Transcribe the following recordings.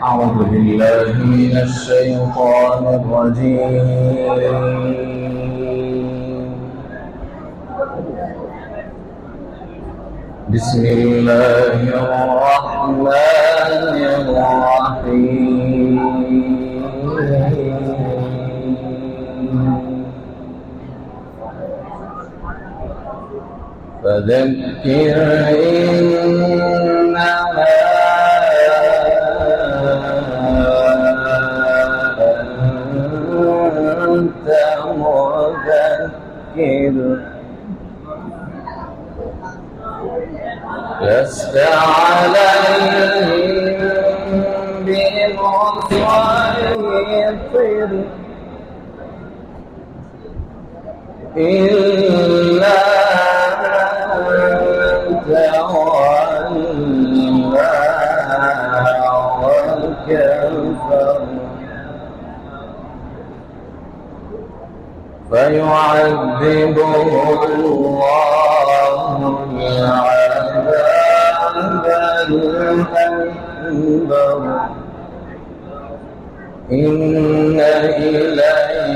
أعوذ بالله من الشيطان الرجيم. بسم الله الرحمن الرحيم. فذكر إنما أنت مذكر لست عليهم بمسيطر إلا وكفر فيعذبه الله العذاب الأكبر إن إلينا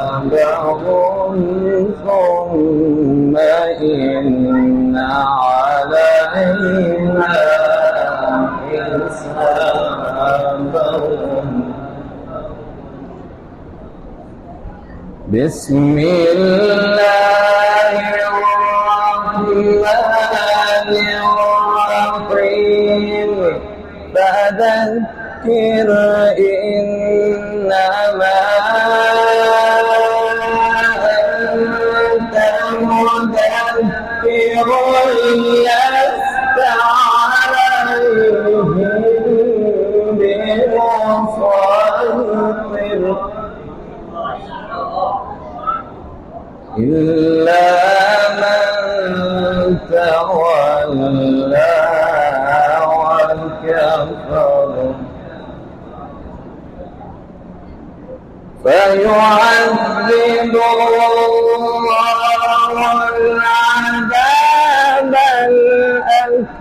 إيابهم ثم إن علينا حسابهم. بسم الله الرحمن الرحيم. فذكر إنما أنت مذكر لست عليهم بمسيطر إلا من تولى وكفر فيعذبه الله العذاب الأكبر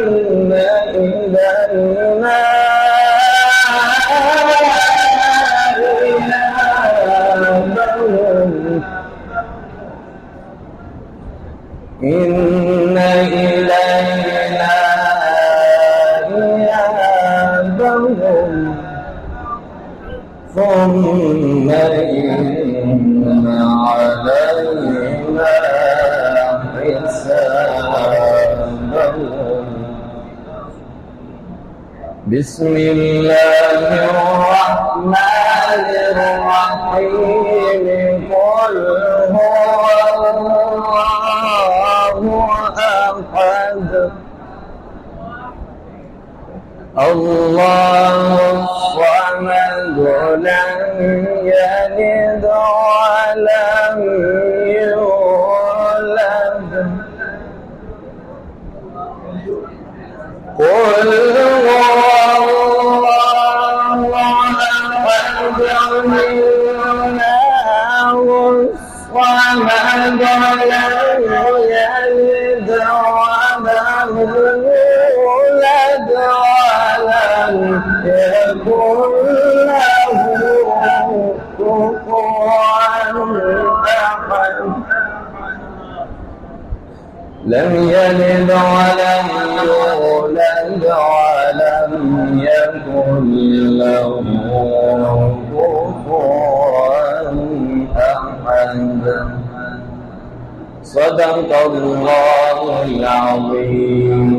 إن إلينا إن إلينا إيابهم ثم إن علينا حسابهم. بسم الله الرحمن الرحيم. قل هو الله أحد الله الصمد لم يلد ولم يولد. قل هو الله أحد الله الصمد لم يلد ولم يولد ولم يكن له كفوا أحد. لم يلد ولم يولد ولم يكن له كفوا أحد. صدق الله العظيم.